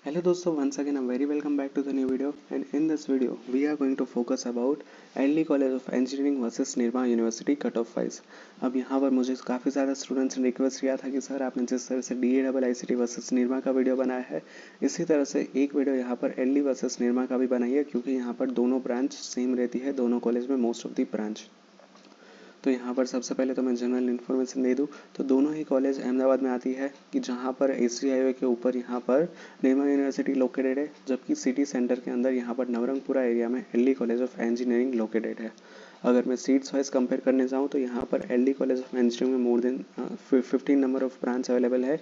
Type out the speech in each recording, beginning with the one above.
Hello दोस्तों, once again I'm very welcome back to the new video, and in this video we are going to focus about LD College of Engineering versus Nirma University cut off wise. अब यहाँ पर मुझे काफ़ी ज़्यादा students ने request किया था कि सर आपने जिस तरह से DAIICT वर्सेस निर्मा का वीडियो बनाया है, इसी तरह से एक वीडियो यहाँ पर LD वर्सेस निर्मा का भी बनाइए, क्योंकि यहाँ पर दोनों ब्रांच सेम रहती है, दोनों कॉलेज में मोस्ट ऑफ दी ब्रांच। तो यहाँ पर सबसे पहले तो मैं जनरल इन्फॉर्मेशन दे दूँ तो दोनों ही कॉलेज अहमदाबाद में आती है, कि जहाँ पर एसजी हाईवे के ऊपर यहाँ पर निर्मा यूनिवर्सिटी लोकेटेड है, जबकि सिटी सेंटर के अंदर यहाँ पर नवरंगपुरा एरिया में LD college of engineering located है। अगर मैं सीट्स वाइज कंपेयर करने जाऊँ तो यहाँ पर LD कॉलेज ऑफ इंजीनियरिंग में more than 15 number of branch available है,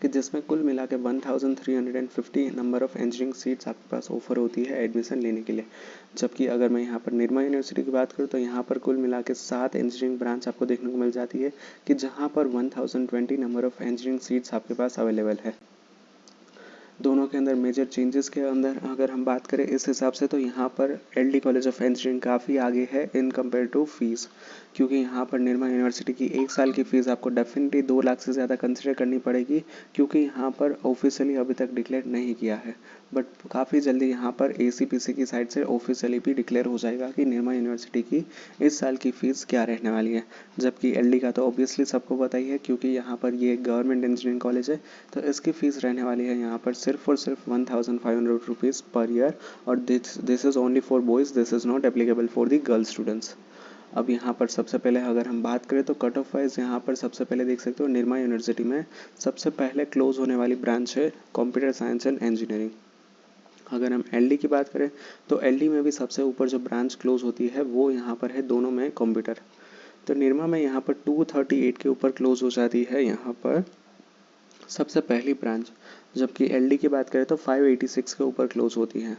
कि जिसमें कुल मिला के 1350 नंबर ऑफ इंजीनियरिंग सीट्स आपके पास ऑफर होती है एडमिशन लेने के लिए। जबकि अगर मैं यहाँ पर निर्मा यूनिवर्सिटी की बात करूँ तो यहाँ पर कुल मिला के 7 इंजीनियरिंग ब्रांच आपको देखने को मिल जाती है, कि जहाँ पर 1020 नंबर ऑफ इंजीनियरिंग सीट्स आपके पास अवेलेबल है। दोनों के अंदर मेजर चेंजेस के अंदर अगर हम बात करें इस हिसाब से, तो यहाँ पर LD कॉलेज ऑफ इंजीनियरिंग काफ़ी आगे है इन कंपेयर टू फीस, क्योंकि यहाँ पर निर्मा यूनिवर्सिटी की एक साल की फ़ीस आपको डेफिनेटली 2 लाख से ज़्यादा कंसिडर करनी पड़ेगी, क्योंकि यहाँ पर ऑफिशियली अभी तक डिक्लेयर नहीं किया है, बट काफ़ी जल्दी यहाँ पर ACPC की साइड से ऑफिशियली भी डिक्लेयर हो जाएगा कि निर्मा यूनिवर्सिटी की इस साल की फ़ीस क्या रहने वाली है। जबकि LD का तो ऑब्वियसली सबको पता ही है, क्योंकि यहाँ पर ये गवर्नमेंट इंजीनियरिंग कॉलेज है, तो इसकी फ़ीस रहने वाली है यहाँ पर सिर्फ और सिर्फ 1500 रुपीज़ पर ईयर, और this is only for boys, this is not applicable for the girl students. अब यहाँ पर सबसे पहले अगर हम बात करें तो कट ऑफ वाइज यहाँ पर सबसे पहले देख सकते हो निर्मा यूनिवर्सिटी में सबसे पहले क्लोज होने वाली ब्रांच है कंप्यूटर साइंस एंड इंजीनियरिंग। अगर हम LD की बात करें तो LD में भी सबसे ऊपर जो ब्रांच क्लोज होती है वो यहाँ पर है दोनों में कंप्यूटर। तो निर्मा में यहाँ पर 238 के ऊपर क्लोज हो जाती है यहाँ पर सबसे पहली ब्रांच, जबकि LD की बात करें तो 586 के ऊपर क्लोज होती है।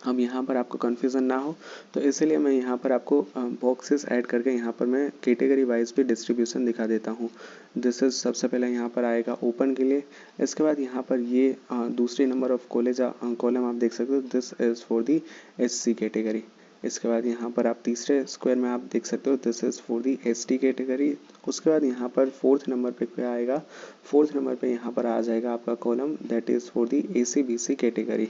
अब यहाँ पर आपको कन्फ्यूज़न ना हो तो इसीलिए मैं यहाँ पर आपको बॉक्सेस ऐड करके यहाँ पर मैं कैटेगरी वाइज भी डिस्ट्रीब्यूशन दिखा देता हूँ। दिस इज सबसे पहले यहाँ पर आएगा ओपन के लिए, इसके बाद यहाँ पर ये दूसरी नंबर ऑफ कॉलेज कॉलम आप देख सकते हो, this is for the SC category. इसके बाद यहाँ पर आप तीसरे स्क्वायर में आप देख सकते हो, this is for the ST category. उसके बाद यहाँ पर फोर्थ नंबर पे आएगा, फोर्थ नंबर पे यहाँ पर आ जाएगा आपका column, that is for the ACBC category.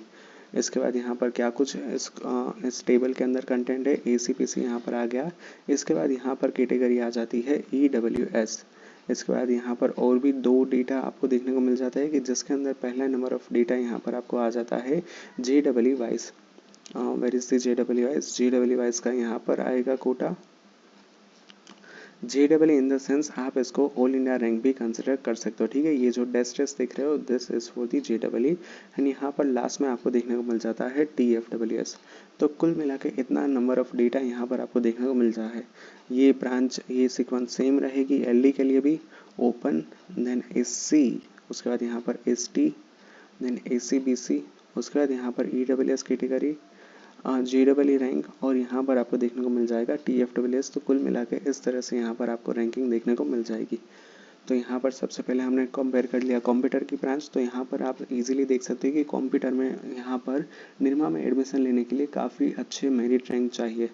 इसके बाद यहाँ पर क्या कुछ इस टेबल के अंदर कंटेंट है, ACPC यहाँ पर आ गया। इसके बाद यहाँ पर कैटेगरी आ जाती है EWS। इसके बाद यहाँ पर और भी दो डेटा आपको देखने को मिल जाता है, कि जिसके अंदर पहला नंबर ऑफ डेटा यहाँ पर आपको आ जाता है JEE wise. Where is the JEE wise का यहाँ पर आएगा quota. JEE in the sense आप इसको ऑल इंडिया रैंक भी कंसिडर कर सकते हो, ठीक है। ये जो टेस्ट देख रहे हो this is for the JEE, and यहाँ पर लास्ट में आपको देखने को मिल जाता है TFWS। तो कुल मिला के इतना नंबर ऑफ डेटा यहाँ पर आपको देखने को मिल रहा है। ये ब्रांच ये सीक्वेंस सेम रहेगी LD के लिए भी, ओपन देन SC, उसके बाद यहाँ पर ST देन ACBC, उसके बाद यहाँ पर EWS कैटेगरी, JEE रैंक, और यहाँ पर आपको देखने को मिल जाएगा TFWS। तो कुल मिला के इस तरह से यहाँ पर आपको रैंकिंग देखने को मिल जाएगी। तो यहाँ पर सबसे पहले हमने कंपेयर कर लिया कंप्यूटर की ब्रांच, तो यहाँ पर आप इजीली देख सकते हैं कि कंप्यूटर में यहाँ पर निर्मा में एडमिशन लेने के लिए काफ़ी अच्छे मेरिट रैंक चाहिए।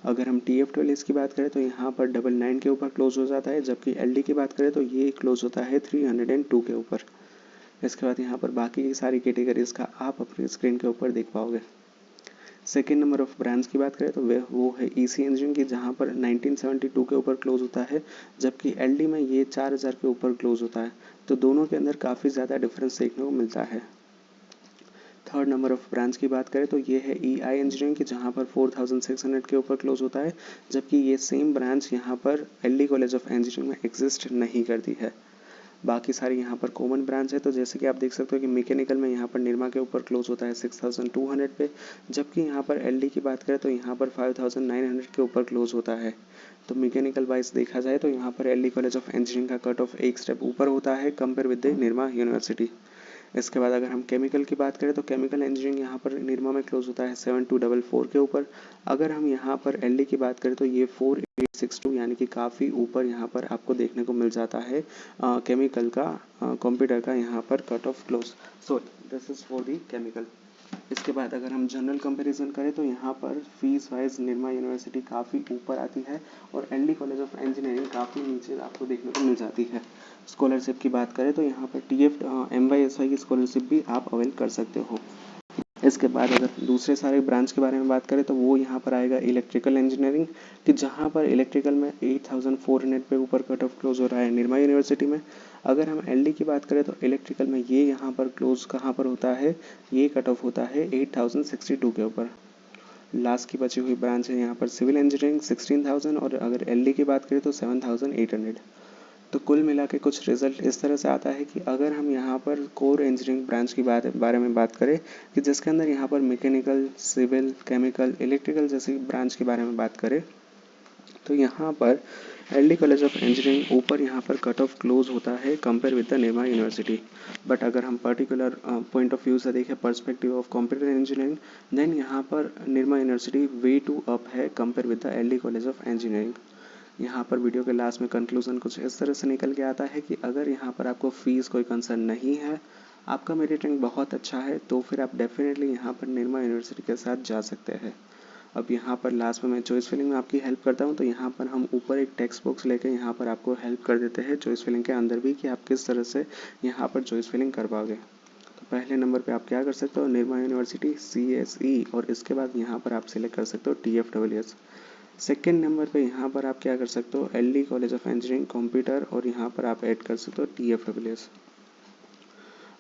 अगर हम TFWS की बात करें तो यहाँ पर 99 के ऊपर क्लोज हो जाता है, जबकि LD की बात करें तो ये क्लोज होता है 302 के ऊपर। इसके बाद यहाँ पर बाकी की सारी कैटेगरीज का आप अपनी स्क्रीन के ऊपर देख पाओगे। सेकेंड नंबर ऑफ ब्रांच की बात करें तो वो है EC इंजीनियरिंग की, जहाँ पर 1972 के ऊपर क्लोज होता है, जबकि LD में ये 4000 के ऊपर क्लोज होता है। तो दोनों के अंदर काफ़ी ज़्यादा डिफरेंस देखने को मिलता है। थर्ड नंबर ऑफ ब्रांच की बात करें तो ये है EI इंजीनियरिंग की, जहाँ पर 4600 के ऊपर क्लोज होता है, जबकि ये सेम ब्रांच यहाँ पर LD कॉलेज ऑफ इंजीनियरिंग में एग्जिस्ट नहीं करती है। बाकी सारी यहाँ पर कॉमन ब्रांच है। तो जैसे कि आप देख सकते हो कि मैकेनिकल में यहाँ पर निर्मा के ऊपर क्लोज होता है 6200 पे, जबकि यहाँ पर LD की बात करें तो यहाँ पर 5900 के ऊपर क्लोज होता है। तो मैकेनिकल वाइज देखा जाए तो यहाँ पर LD कॉलेज ऑफ इंजीनियरिंग का कट ऑफ एक स्टेप ऊपर होता है compare with the Nirma university. इसके बाद अगर हम केमिकल की बात करें तो केमिकल इंजीनियरिंग यहाँ पर निर्मा में क्लोज होता है 7244 के ऊपर। अगर हम यहाँ पर LD की बात करें तो ये 4862, यानी कि काफ़ी ऊपर यहाँ पर आपको देखने को मिल जाता है केमिकल का कंप्यूटर का यहाँ पर cut off close. So this is for the chemical. इसके बाद अगर हम जनरल कंपैरिजन करें तो यहाँ पर फीस वाइज निर्मा यूनिवर्सिटी काफ़ी ऊपर आती है और एलडी कॉलेज ऑफ इंजीनियरिंग काफ़ी नीचे आपको देखने को मिल जाती है। स्कॉलरशिप की बात करें तो यहाँ पर TF MYSY की स्कॉलरशिप भी आप अवेल कर सकते हो। इसके बाद अगर दूसरे सारे ब्रांच के बारे में बात करें तो वो यहाँ पर आएगा इलेक्ट्रिकल इंजीनियरिंग, कि जहाँ पर इलेक्ट्रिकल में 8400 पे ऊपर कट ऑफ क्लोज हो रहा है निर्मा यूनिवर्सिटी में। अगर हम LD की बात करें तो इलेक्ट्रिकल में ये यहाँ पर क्लोज कहाँ पर होता है, ये कट ऑफ होता है 8062 के ऊपर। लास्ट की बची हुई ब्रांच है यहाँ पर सिविल इंजीनियरिंग 16000, और अगर LD की बात करें तो 7800। तो कुल मिला के कुछ रिजल्ट इस तरह से आता है कि अगर हम यहाँ पर कोर इंजीनियरिंग ब्रांच की बारे में बात करें, कि जिसके अंदर यहाँ पर मैकेनिकल, सिविल, केमिकल, इलेक्ट्रिकल जैसी ब्रांच के बारे में बात करें, तो यहाँ पर LD कॉलेज ऑफ इंजीनियरिंग ऊपर यहाँ पर कट ऑफ क्लोज होता है compare with the Nirma University. But अगर हम पर्टिकुलर पॉइंट ऑफ व्यू से देखें, perspective of computer engineering, then यहाँ पर Nirma University way too up है compare with the LD college of engineering. यहाँ पर वीडियो के लास्ट में कंक्लूजन कुछ इस तरह से निकल के आता है कि अगर यहाँ पर आपको फीस कोई कंसर्न नहीं है, आपका मेरिट रैंक बहुत अच्छा है, तो फिर आप डेफिनेटली यहाँ पर निर्मा यूनिवर्सिटी के साथ जा सकते हैं। अब यहाँ पर लास्ट में मैं चॉइस फिलिंग में आपकी हेल्प करता हूँ, तो यहाँ पर हम ऊपर एक टेक्स्ट बॉक्स लेके यहाँ पर आपको हेल्प कर देते हैं चॉइस फिलिंग के अंदर भी, कि आप किस तरह से यहाँ पर चॉइस फिलिंग कर पाओगे। तो पहले नंबर पे आप क्या कर सकते हो, निर्मा यूनिवर्सिटी CSE, और इसके बाद यहाँ पर आप सिलेक्ट कर सकते हो TFWS। सेकेंड नंबर पे यहाँ पर आप क्या कर सकते हो, LD college of engineering computer, और यहाँ पर आप ऐड कर सकते हो TFWS।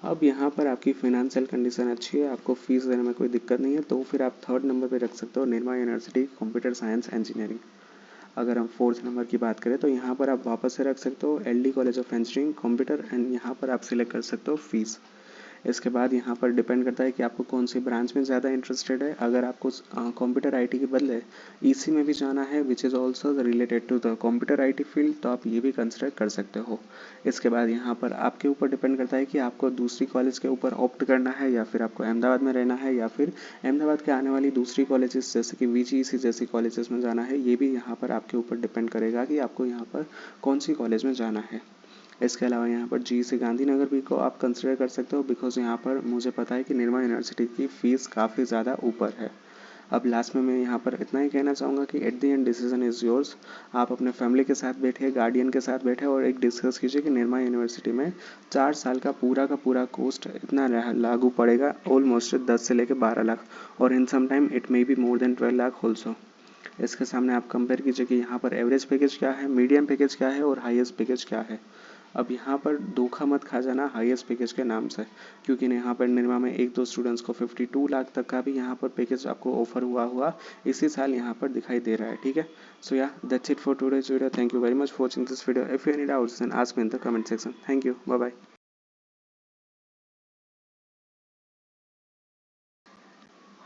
अब यहाँ पर आपकी फिनेंशियल कंडीशन अच्छी है, आपको फीस देने में कोई दिक्कत नहीं है, तो फिर आप थर्ड नंबर पे रख सकते हो Nirma university computer science engineering. अगर हम फोर्थ नंबर की बात करें तो यहाँ पर आप वापस से रख सकते हो LD college of engineering computer, and यहाँ पर आप सिलेक्ट कर सकते हो फीस। इसके बाद यहाँ पर डिपेंड करता है कि आपको कौन सी ब्रांच में ज़्यादा इंटरेस्टेड है। अगर आपको कंप्यूटर IT के बदले EC में भी जाना है, which is also related to the computer IT field, तो आप ये भी कंसिडर कर सकते हो। इसके बाद यहाँ पर आपके ऊपर डिपेंड करता है कि आपको दूसरी कॉलेज के ऊपर ऑप्ट करना है, या फिर आपको अहमदाबाद में रहना है, या फिर अहमदाबाद के आने वाली दूसरी कॉलेजेस जैसे कि VGEC जैसी कॉलेजेस में जाना है। ये भी यहाँ पर आपके ऊपर डिपेंड करेगा कि आपको यहाँ पर कौन सी कॉलेज में जाना है। इसके अलावा यहाँ पर GC गांधीनगर भी को आप कंसिडर कर सकते हो, बिकॉज यहाँ पर मुझे पता है कि निर्मा यूनिवर्सिटी की फ़ीस काफ़ी ज़्यादा ऊपर है। अब लास्ट में मैं यहाँ पर इतना ही कहना चाहूँगा कि at the end decision is yours. आप अपने फैमिली के साथ बैठे, गार्डियन के साथ बैठे, और एक डिस्कस कीजिए कि निर्मा यूनिवर्सिटी में 4 साल का पूरा कोस्ट इतना लागू पड़ेगा, ऑलमोस्ट 10 से लेकर 12 लाख, और in some time it may be more than 12 lakh also. इसके सामने आप कंपेयर कीजिए कि यहाँ पर एवरेज पैकेज क्या है, मीडियम पैकेज क्या है, और हाईएस्ट पैकेज क्या है। अब यहाँ पर धोखा मत खा जाना हाईएस्ट पैकेज के नाम से, क्योंकि यहाँ पर निर्मा में एक दो स्टूडेंट्स को 52 लाख तक का भी यहाँ पर पैकेज आपको ऑफर हुआ इसी साल यहाँ पर दिखाई दे रहा है। ठीक है, so yeah that's it for today's video. Thank you very much for watching this video. If you any doubts then ask me in the comment section. Thank you, bye bye.